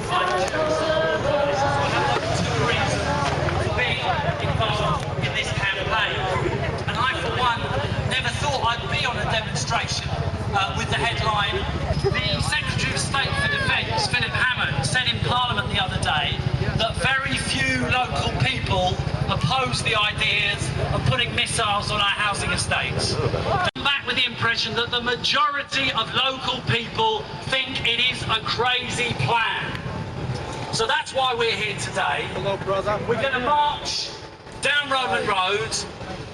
I choose to have two reasons to be involved in this campaign. And I, for one, never thought I'd be on a demonstration with the headline, "The Secretary of State for Defence, Philip Hammond, said in Parliament the other day that very few local people oppose the ideas of putting missiles on our housing estates." I'm back with the impression that the majority of local people think it is a crazy plan. So that's why we're here today. Hello, brother. We're going to march down Roman Road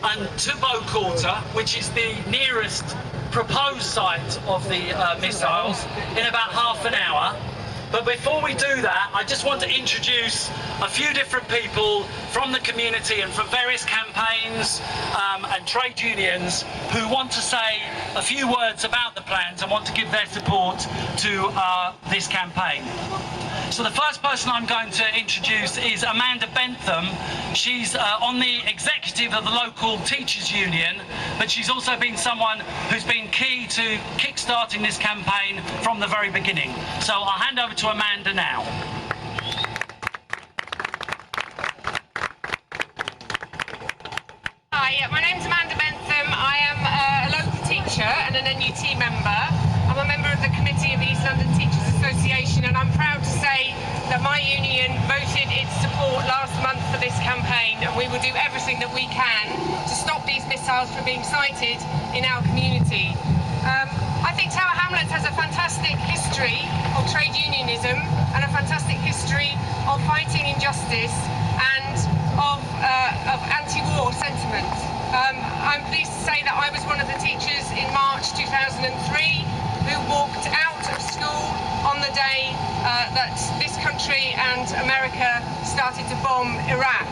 and to Bow Quarter, which is the nearest proposed site of the missiles, in about half an hour. But before we do that, I just want to introduce a few different people from the community and from various campaigns and trade unions who want to say a few words about the plans and want to give their support to this campaign. So the first person I'm going to introduce is Amanda Bentham. She's on the executive of the local teachers union, but she's also been someone who's been key to kick-starting this campaign from the very beginning. So I'll hand over to Amanda now. Hi, my name's Amanda Bentham. I am a local teacher and an NUT member. I'm a member of the committee of the East London Teachers Association, and I'm proud to say that my union voted its support last month for this campaign, and we will do everything that we can to stop these missiles from being sited in our community. I think Tower Hamlets has a fantastic history of trade unionism and a fantastic history of fighting injustice and of anti-war sentiment. I'm pleased to say that I was one of the teachers in March 2003 who walked out of school on the day that this country and America started to bomb Iraq.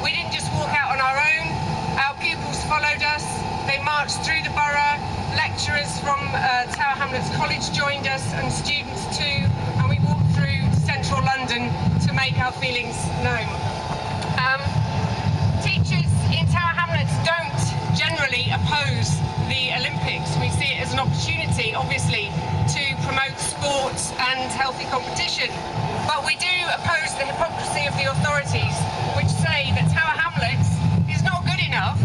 We didn't just walk out on our own, our pupils followed us, they marched through the borough, lecturers from Tower Hamlets College joined us and students too, and we walked through central London to make our feelings known. Teachers in Tower Hamlets don't generally oppose the Olympics. We see it as an opportunity, obviously, to promote sport and healthy competition. But we do oppose the hypocrisy of the authorities, which say that Tower Hamlets is not good enough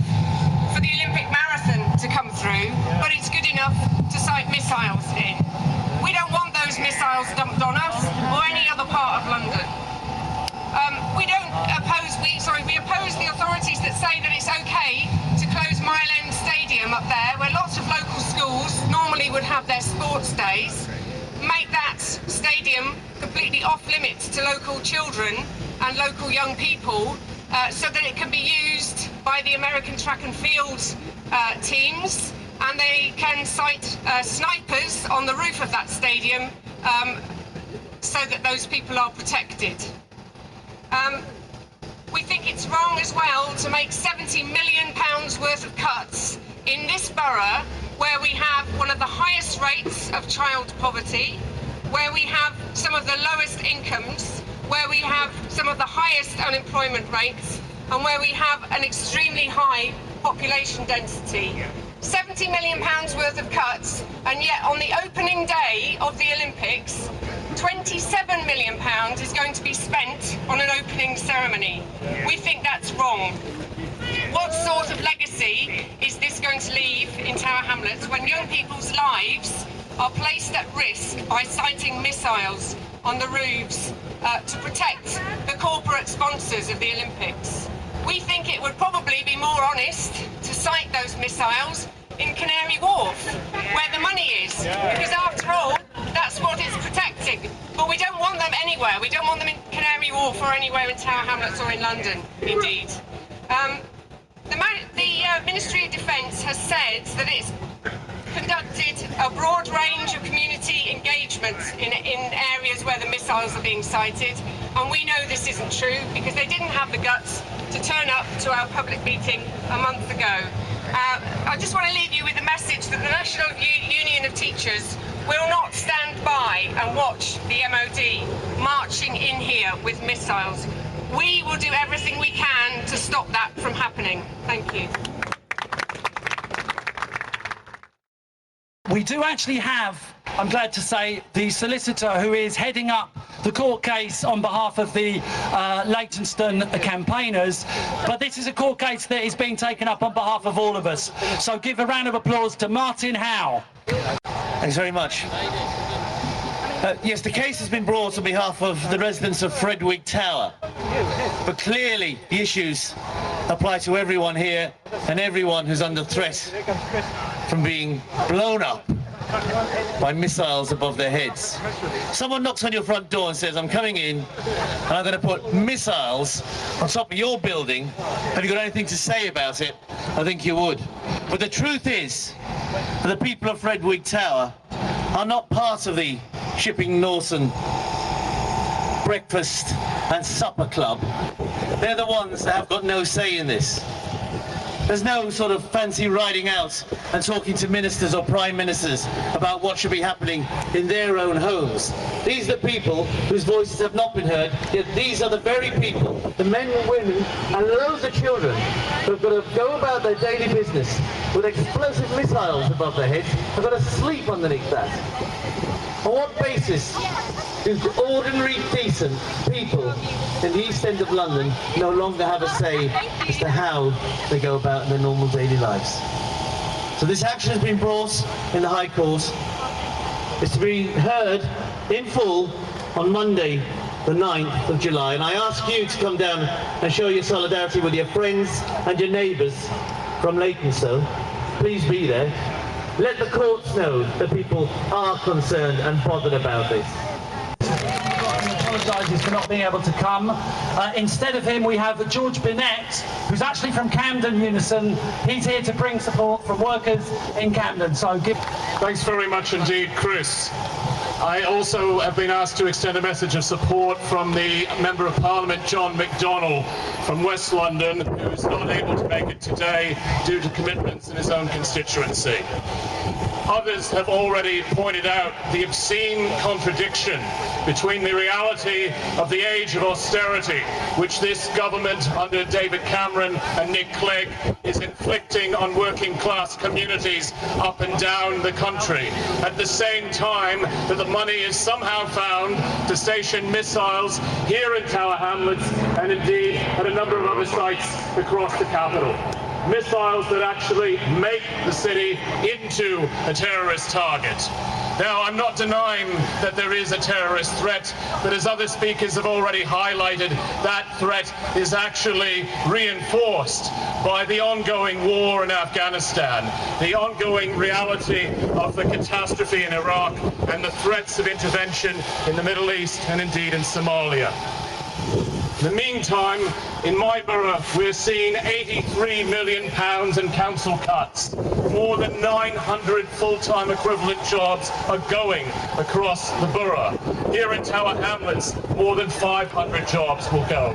for the Olympic marathon to come through, but it's good enough to site missiles in. We don't want those missiles dumped on us or any other part of London. We oppose the authorities that say that it's okay to close Mile End Stadium up there, where lots of local schools normally would have their sports days, make that stadium completely off limits to local children and local young people, so that it can be used by the American track and field teams, and they can site snipers on the roof of that stadium so that those people are protected. We think it's wrong as well to make £70 million worth of cuts in this borough, where we have one of the highest rates of child poverty, where we have some of the lowest incomes, where we have some of the highest unemployment rates, and where we have an extremely high population density. £70 million worth of cuts, and yet on the opening day of the Olympics, £27 million is going to be spent on an opening ceremony. We think that's wrong. What sort of legacy is this going to leave in Tower Hamlets when young people's lives are placed at risk by siting missiles on the roofs to protect the corporate sponsors of the Olympics? We think it would probably be more honest to site those missiles in Canary Wharf, where the money is, because after all, that's what it's protecting. But we don't want them anywhere. We don't want them in Canary Wharf or anywhere in Tower Hamlets or in London, indeed. The Ministry of Defence has said that it's conducted a broad range of community engagements in areas where the missiles are being sited, and we know this isn't true because they didn't have the guts to turn up to our public meeting a month ago. I just want to leave you with a message that the National Union of Teachers will not stand by and watch the MOD marching in here with missiles. We will do everything we can to stop that from happening. Thank you. we do actually have, I'm glad to say, the solicitor who is heading up the court case on behalf of the Leytonstone campaigners, but this is a court case that is being taken up on behalf of all of us. So give a round of applause to Martin Howe. Thanks very much. Yes, the case has been brought on behalf of the residents of Fredwig Tower, but clearly the issues apply to everyone here and everyone who's under threat from being blown up by missiles above their heads. Someone knocks on your front door and says, I'm coming in and I'm going to put missiles on top of your building. Have you got anything to say about it? I think you would. But the truth is that the people of Fredwig Tower are not part of the Shipping Norton breakfast and supper club. They're the ones that have got no say in this. There's no sort of fancy riding out and talking to ministers or prime ministers about what should be happening in their own homes. These are the people whose voices have not been heard, yet these are the very people, the men and women and loads of children who have got to go about their daily business with explosive missiles above their heads, have got to sleep underneath that. On what basis do ordinary, decent people in the East End of London no longer have a say as to how they go about in their normal daily lives? So this action has been brought in the High Court. It's to be heard in full on Monday, the 9th of July. And I ask you to come down and show your solidarity with your friends and your neighbours from Leytonstone. Please be there. Let the courts know that people are concerned and bothered about this. Apologises for not being able to come. Instead of him, we have George Bennett, who's actually from Camden Unison. He's here to bring support from workers in Camden. So give. Thanks very much indeed, Chris. I also have been asked to extend a message of support from the Member of Parliament, John McDonnell, from West London, who is not able to make it today due to commitments in his own constituency. Others have already pointed out the obscene contradiction between the reality of the age of austerity, which this government under David Cameron and Nick Clegg is inflicting on working class communities up and down the country, at the same time that the money is somehow found to station missiles here in Tower Hamlets and indeed at a number of other sites across the capital. Missiles that actually make the city into a terrorist target. Now, I'm not denying that there is a terrorist threat, but as other speakers have already highlighted, that threat is actually reinforced by the ongoing war in Afghanistan, the ongoing reality of the catastrophe in Iraq, and the threats of intervention in the Middle East and indeed in Somalia. In the meantime, in my borough, we're seeing £83 million in council cuts. More than 900 full-time equivalent jobs are going across the borough. Here in Tower Hamlets, more than 500 jobs will go.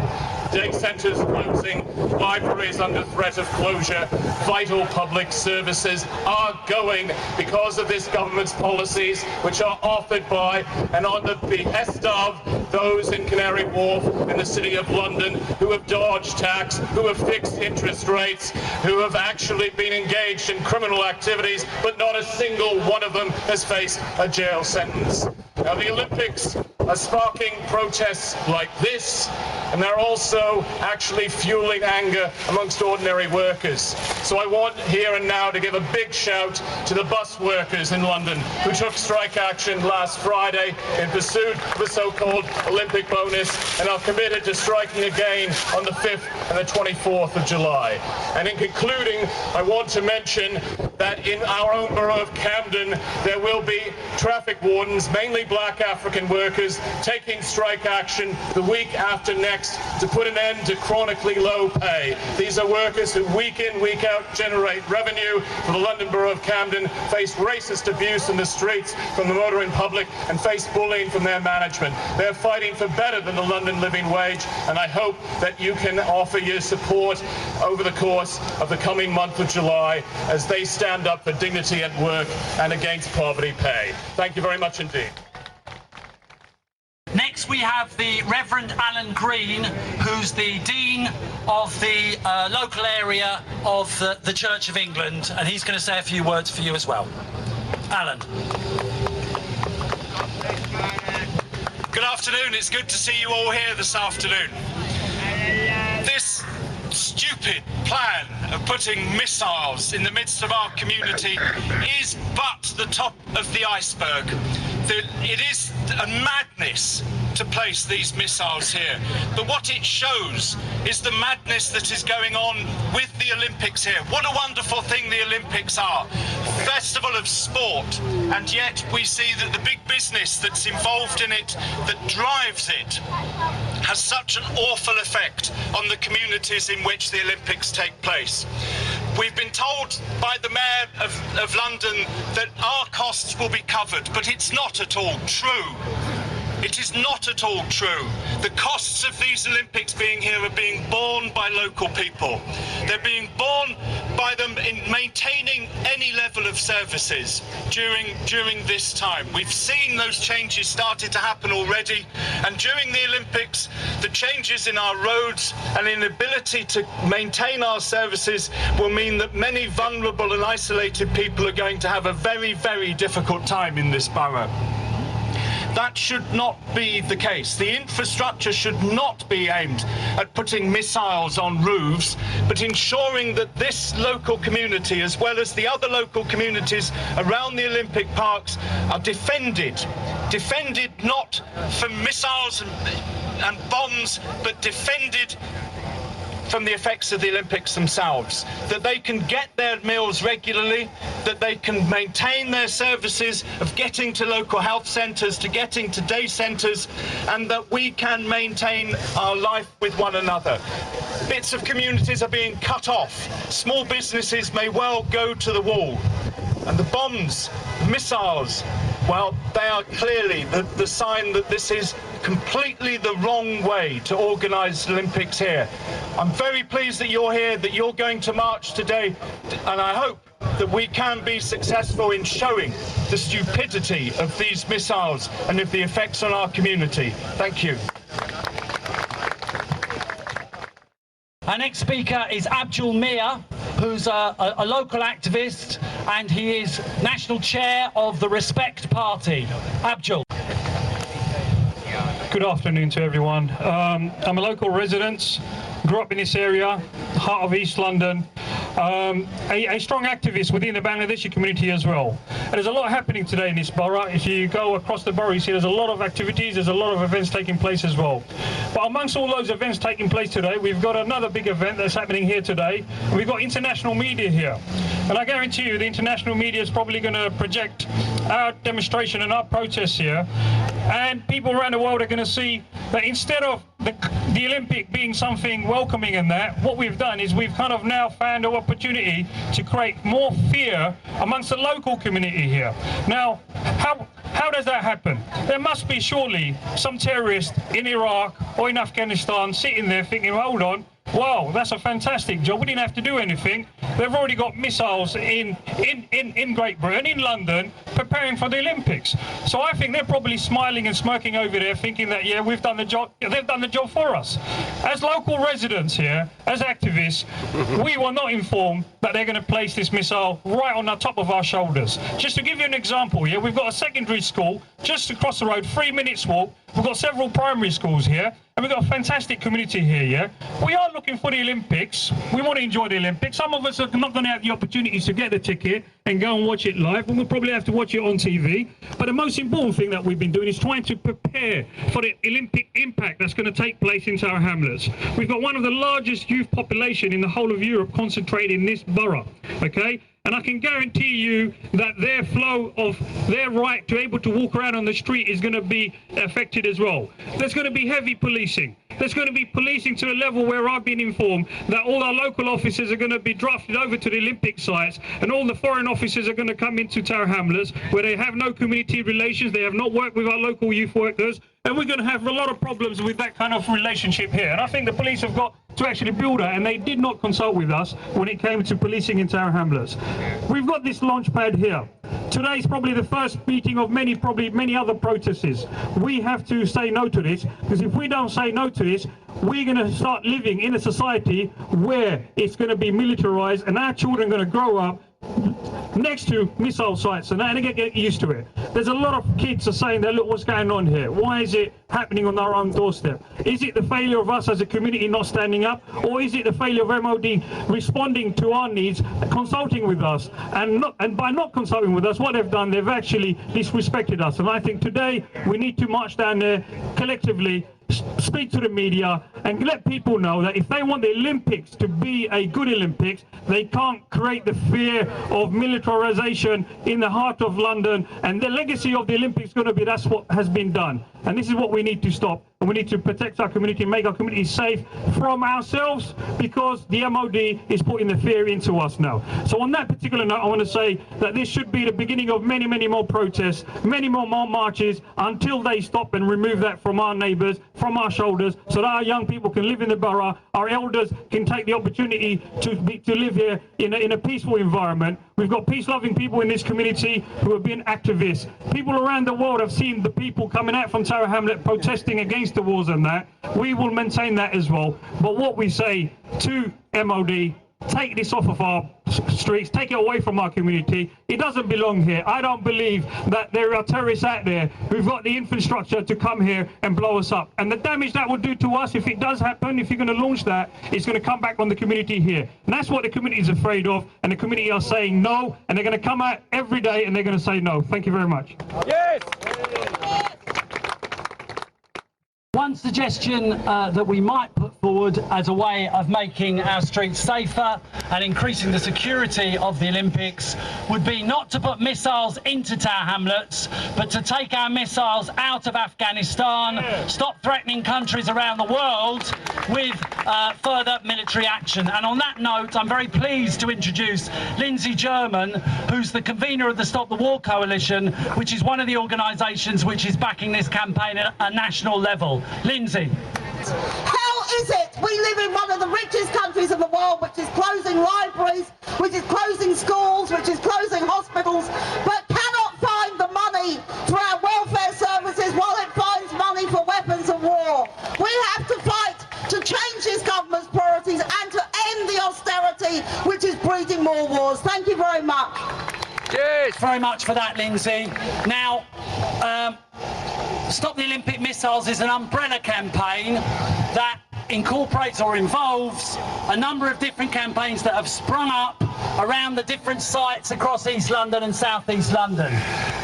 Day centres closing, libraries under threat of closure, vital public services are going because of this government's policies, which are offered by and on the behest of those in Canary Wharf and the City of London who have dodged tax, who have fixed interest rates, who have actually been engaged in criminal activities, but not a single one of them has faced a jail sentence. Now, the Olympics are sparking protests like this, and they're also actually fueling anger amongst ordinary workers. So I want here and now to give a big shout to the bus workers in London who took strike action last Friday in pursuit of the so-called Olympic bonus and are committed to striking again on the 5th and the 24th of July. And in concluding, I want to mention that in our own borough of Camden, there will be traffic wardens, mainly black African workers, taking strike action the week after next to put an end to chronically low pay. These are workers who week in, week out generate revenue for the London Borough of Camden, face racist abuse in the streets from the motoring public and face bullying from their management. They're fighting for better than the London living wage, and I hope that you can offer your support over the course of the coming month of July as they stand up for dignity at work and against poverty pay. Thank you very much indeed. Next, we have the Reverend Alan Green, who's the Dean of the local area of the Church of England, and he's going to say a few words for you as well. Alan. Good afternoon, it's good to see you all here this afternoon. This stupid plan of putting missiles in the midst of our community is but the top of the iceberg. It is a madness to place these missiles here, but what it shows is the madness that is going on with the Olympics here. What a wonderful thing the Olympics are. Festival of sport, and yet we see that the big business that's involved in it, that drives it, has such an awful effect on the communities in which the Olympics take place. We've been told by the Mayor of London that our costs will be covered, but it's not at all true. It is not at all true. The costs of these Olympics being here are being borne by local people. They're being borne by them in maintaining any level of services during this time. We've seen those changes started to happen already, and during the Olympics, the changes in our roads and inability to maintain our services will mean that many vulnerable and isolated people are going to have a very, very difficult time in this borough. That should not be the case. The infrastructure should not be aimed at putting missiles on roofs, but ensuring that this local community, as well as the other local communities around the Olympic parks, are defended not from missiles and bombs, but defended from the effects of the Olympics themselves, that they can get their meals regularly, that they can maintain their services of getting to local health centres, to getting to day centres, and that we can maintain our life with one another. Bits of communities are being cut off. Small businesses may well go to the wall. And the bombs, missiles, well, they are clearly the sign that this is completely the wrong way to organise the Olympics here. I'm very pleased that you're here, that you're going to march today, and I hope that we can be successful in showing the stupidity of these missiles and of the effects on our community. Thank you. Our next speaker is Abdul Mia, who's a local activist, and he is national chair of the Respect Party. Abdul. Good afternoon to everyone. I'm a local resident, grew up in this area, heart of East London. A strong activist within the Bangladeshi community as well. And there's a lot happening today in this borough. If you go across the borough, you see there's a lot of activities, there's a lot of events taking place as well. But amongst all those events taking place today, we've got another big event that's happening here today. We've got international media here. And I guarantee you the international media is probably going to project our demonstration and our protests here. And people around the world are going to see that instead of the Olympic being something welcoming in that, what we've done is we've kind of now found an opportunity to create more fear amongst the local community here. Now, how does that happen? There must be surely some terrorist in Iraq or in Afghanistan sitting there thinking, hold on, wow, that's a fantastic job. We didn't have to do anything. They've already got missiles in Great Britain, in London, preparing for the Olympics. So I think they're probably smiling and smirking over there, thinking that, yeah, we've done the job. They've done the job for us. As local residents here, as activists, we were not informed that they're going to place this missile right on the top of our shoulders. Just to give you an example here, we've got a secondary school just across the road, 3 minutes walk. We've got several primary schools here, and we've got a fantastic community here, yeah? We are looking for the Olympics. We want to enjoy the Olympics. Some of us are not going to have the opportunities to get the ticket and go and watch it live, and we'll probably have to watch it on TV. But the most important thing that we've been doing is trying to prepare for the Olympic impact that's going to take place in Tower Hamlets. We've got one of the largest youth population in the whole of Europe concentrated in this borough, okay? And I can guarantee you that their flow of their right to be able to walk around on the street is going to be affected as well. There's going to be heavy policing. There's going to be policing to a level where I've been informed that all our local officers are going to be drafted over to the Olympic sites, and all the foreign officers are going to come into Tower Hamlets where they have no community relations, they have not worked with our local youth workers, and we're going to have a lot of problems with that kind of relationship here. And I think the police have got to actually build that, and they did not consult with us when it came to policing in Tower Hamlets. We've got this launch pad here. Today's probably the first meeting of many other protesters. We have to say no to this, because if we don't say no to this, we're going to start living in a society where it's going to be militarized, and our children are going to grow up next to missile sites and that, and they get used to it. There's a lot of kids are saying that, look, what's going on here? Why is it happening on our own doorstep? Is it the failure of us as a community not standing up, or is it the failure of MOD responding to our needs, consulting with us, and by not consulting with us, what they've done, they've actually disrespected us. And I think today we need to march down there collectively, speak to the media, and let people know that if they want the Olympics to be a good Olympics, they can't create the fear of militarization in the heart of London. And the legacy of the Olympics is going to be that's what has been done. And this is what we need to stop. And we need to protect our community, make our community safe from ourselves, because the MOD is putting the fear into us now. So on that particular note, I want to say that this should be the beginning of many, many more protests, many more marches, until they stop and remove that from our neighbours, from our shoulders, so that our young people can live in the borough, our elders can take the opportunity to live here in a peaceful environment. We've got peace-loving people in this community who have been activists. People around the world have seen the people coming out from Tower Hamlet protesting against the wars and that. We will maintain that as well. But what we say to MOD, take this off of our streets, take it away from our community. It doesn't belong here. I don't believe that there are terrorists out there who've got the infrastructure to come here and blow us up. And the damage that will do to us, if it does happen, if you're going to launch that, it's going to come back on the community here. And that's what the community is afraid of. And the community are saying no, and they're going to come out every day and they're going to say no. Thank you very much. Yes. One suggestion that we might put forward as a way of making our streets safer and increasing the security of the Olympics would be not to put missiles into Tower Hamlets, but to take our missiles out of Afghanistan, stop threatening countries around the world with further military action. And on that note, I'm very pleased to introduce Lindsay German, who's the convener of the Stop the War Coalition, which is one of the organisations which is backing this campaign at a national level. Lindsay. How is it we live in one of the richest countries in the world, which is closing libraries, which is closing schools, which is closing hospitals, but cannot find the money for our welfare services while it finds money for weapons of war? We have to fight to change this government's priorities and to end the austerity which is breeding more wars. Thank you very much. Yes. Very much for that, Lindsay. Now, Stop the Olympic Missiles is an umbrella campaign that incorporates or involves a number of different campaigns that have sprung up around the different sites across East London and South East London.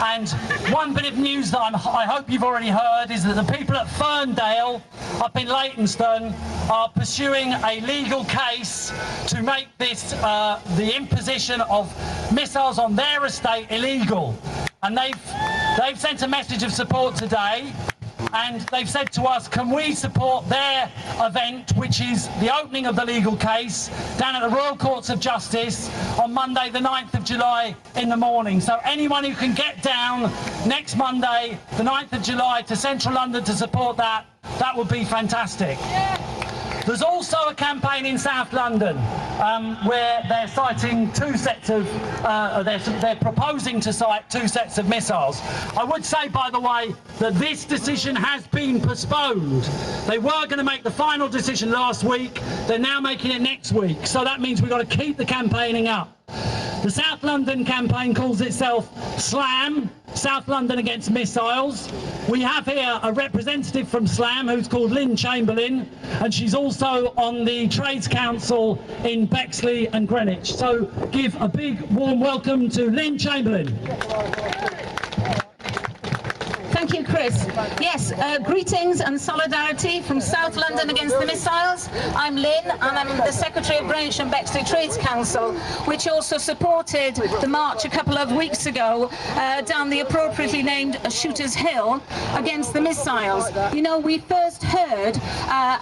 And one bit of news that I hope you've already heard is that the people at Ferndale up in Leytonstone are pursuing a legal case to make this the imposition of missiles on their estate illegal. And they've sent a message of support today, and they've said to us, can we support their event, which is the opening of the legal case down at the Royal Courts of Justice on Monday the 9th of July in the morning. So anyone who can get down next Monday the 9th of July to central London to support that, that would be fantastic. There's also a campaign in South London where they're citing two sets of, they're proposing to cite two sets of missiles. I would say, by the way, that this decision has been postponed. They were going to make the final decision last week. They're now making it next week. So that means we've got to keep the campaigning up. The South London campaign calls itself SLAM, South London Against Missiles. We have here a representative from SLAM who's called Lynn Chamberlain, and she's also on the Trades Council in Bexley and Greenwich. So give a big warm welcome to Lynn Chamberlain. Thank you, Chris. Yes, greetings and solidarity from South London Against the Missiles. I'm Lynn, and I'm the Secretary of Greenwich and Bexley Trades Council, which also supported the march a couple of weeks ago down the appropriately named Shooters Hill against the missiles. You know, we first heard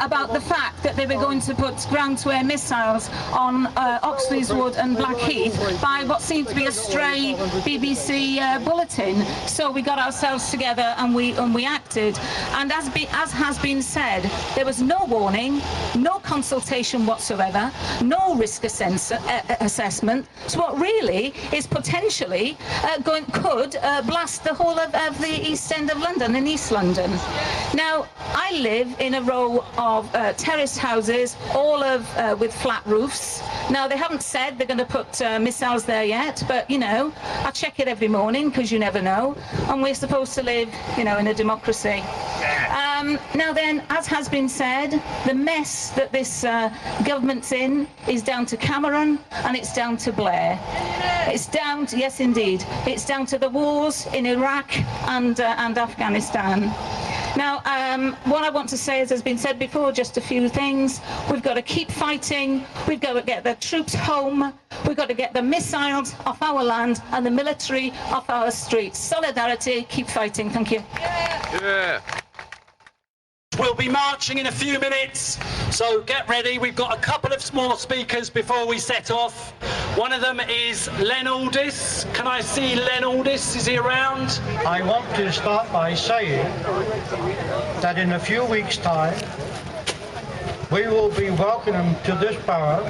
about the fact that they were going to put ground-to-air missiles on Oxley's Wood and Blackheath by what seemed to be a stray BBC bulletin. So we got ourselves together and we acted, and as has been said, there was no warning, no consultation whatsoever, no risk assessment. So what really is potentially could blast the whole of the East End of London and East London. Now, I live in a row of terraced houses, all with flat roofs. Now, they haven't said they're going to put missiles there yet, but, you know, I check it every morning because you never know, and we're supposed to live, you know, in a democracy. Now then, as has been said, the mess that this government's in is down to Cameron and it's down to Blair. It's down to, yes indeed, it's down to the wars in Iraq and Afghanistan. Now, what I want to say, as has been said before, just a few things. We've got to keep fighting. We've got to get the troops home. We've got to get the missiles off our land and the military off our streets. Solidarity, keep fighting. Thank you. Yeah. We'll be marching in a few minutes, so get ready. We've got a couple of small speakers before we set off. One of them is Len Aldis. Can I see Len Aldis? Is he around? I want to start by saying that in a few weeks' time, we will be welcoming to this borough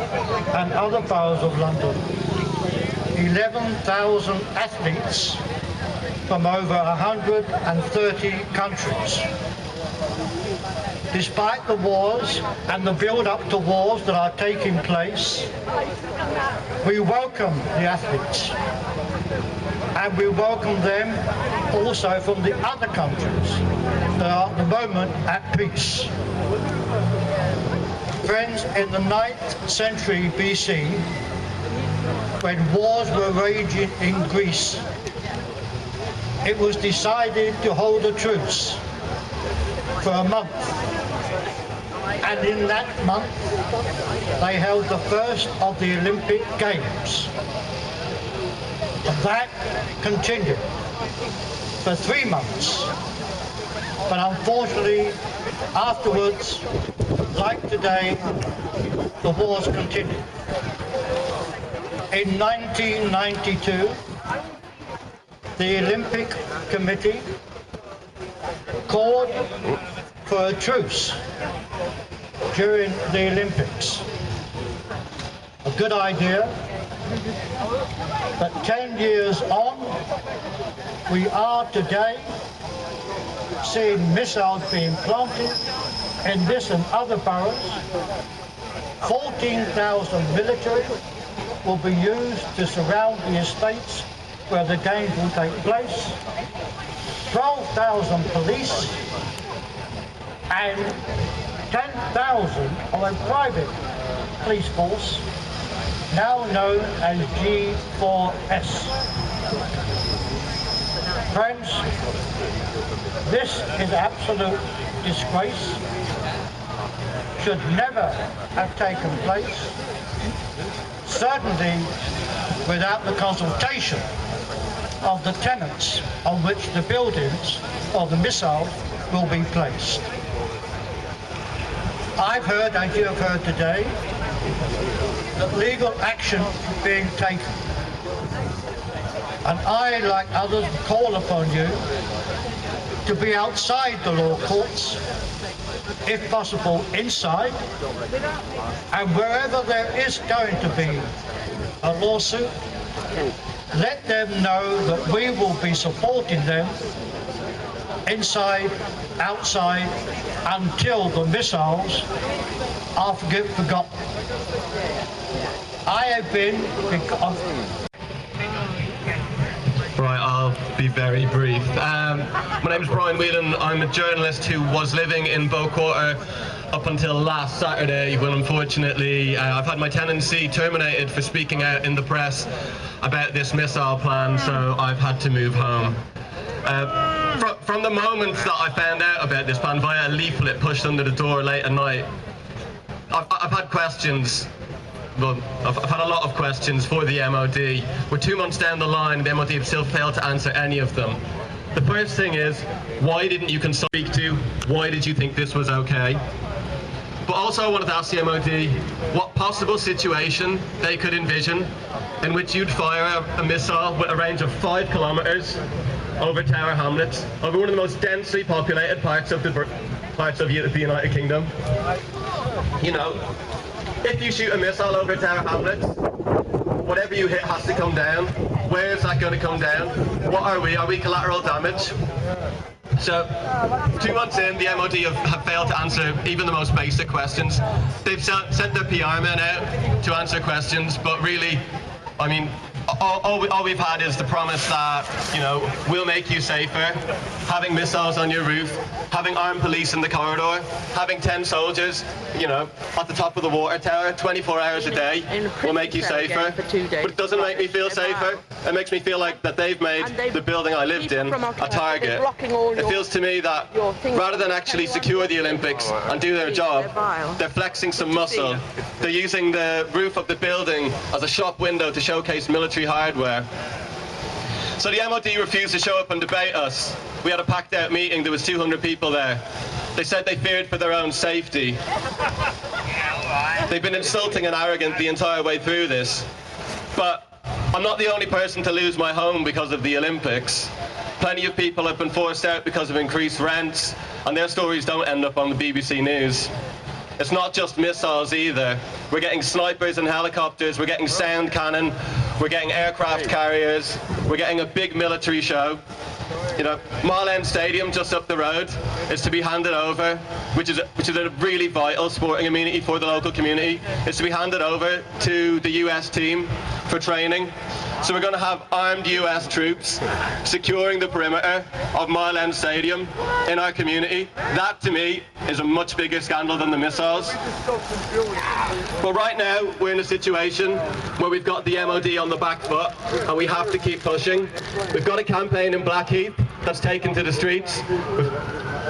and other boroughs of London 11,000 athletes from over 130 countries. Despite the wars and the build-up to wars that are taking place, we welcome the athletes, and we welcome them also from the other countries that are at the moment at peace. Friends, in the 9th century BC, when wars were raging in Greece, it was decided to hold a truce for a month. And in that month, they held the first of the Olympic Games. That continued for 3 months. But unfortunately, afterwards, like today, the wars continued. In 1992, the Olympic Committee called for a truce during the Olympics. A good idea, but 10 years on, we are today seeing missiles being planted in this and other boroughs. 14,000 military will be used to surround the estates where the games will take place. 12,000 police and 10,000 of a private police force, now known as G4S. Friends, this is absolute disgrace. Should never have taken place. Certainly without the consultation of the tenants on which the buildings of the missile will be placed. I've heard, as you have heard today, that legal action is being taken. And I, like others, call upon you to be outside the law courts, if possible inside, and wherever there is going to be a lawsuit, let them know that we will be supporting them inside, outside, until the missiles are forgotten. I have been... Right, I'll be very brief. My name is Brian Whelan. I'm a journalist who was living in Bow Quarter up until last Saturday, when unfortunately I've had my tenancy terminated for speaking out in the press about this missile plan, so I've had to move home. From the moment that I found out about this plan via a leaflet pushed under the door late at night, I've had questions. Well, I've had a lot of questions for the MOD. We're 2 months down the line, the MOD have still failed to answer any of them. The first thing is, why didn't you speak to? Why did you think this was okay? But also I wanted to ask the MOD what possible situation they could envision in which you'd fire a missile with a range of 5 kilometers over Tower Hamlets, over one of the most densely populated parts of the United Kingdom. You know, if you shoot a missile over Tower Hamlets, whatever you hit has to come down. Where is that going to come down? What are we? Are we collateral damage? So, 2 months in, the MOD have failed to answer even the most basic questions. They've sent their PR men out to answer questions, but really, I mean, all we've had is the promise that, you know, we'll make you safer, having missiles on your roof, having armed police in the corridor, having 10 soldiers, you know, at the top of the water tower, 24 hours a day, will make you safer. But it doesn't make me feel safer. It makes me feel like that they've made the building I lived in a target. It feels to me that rather than actually secure the Olympics and do their job, they're flexing some muscle. They're using the roof of the building as a shop window to showcase military hardware. So the MOD refused to show up and debate us. We had a packed out meeting, there was 200 people there. They said they feared for their own safety. They've been insulting and arrogant the entire way through this. But I'm not the only person to lose my home because of the Olympics. Plenty of people have been forced out because of increased rents, and their stories don't end up on the BBC News. It's not just missiles either. We're getting snipers and helicopters, we're getting sound cannon, we're getting aircraft carriers, we're getting a big military show. You know, Mile End Stadium, just up the road, is to be handed over, which is a really vital sporting amenity for the local community. It's to be handed over to the US team for training. So we're going to have armed US troops securing the perimeter of Mile End Stadium in our community. That, to me, is a much bigger scandal than the missiles. But right now, we're in a situation where we've got the MOD on the back foot, and we have to keep pushing. We've got a campaign in Blackheath that's taken to the streets.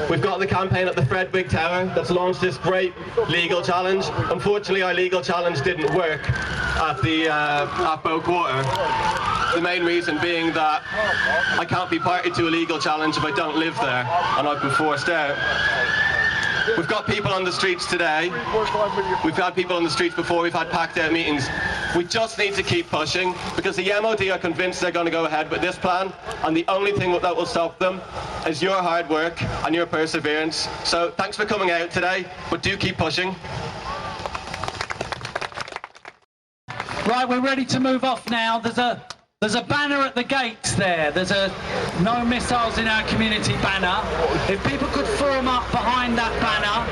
We've got the campaign at the Fredwig Tower that's launched this great legal challenge. Unfortunately, our legal challenge didn't work at Bow Quarter. The main reason being that I can't be party to a legal challenge if I don't live there, and I've been forced out. We've got people on the streets today. We've had people on the streets before. We've had packed out meetings. We just need to keep pushing because the MOD are convinced they're going to go ahead with this plan, and the only thing that will stop them is your hard work and your perseverance. So thanks for coming out today, but do keep pushing. Right, we're ready to move off now. There's a banner at the gates there. There's a no missiles in our community banner. If people could form up behind that banner.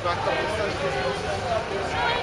Back up.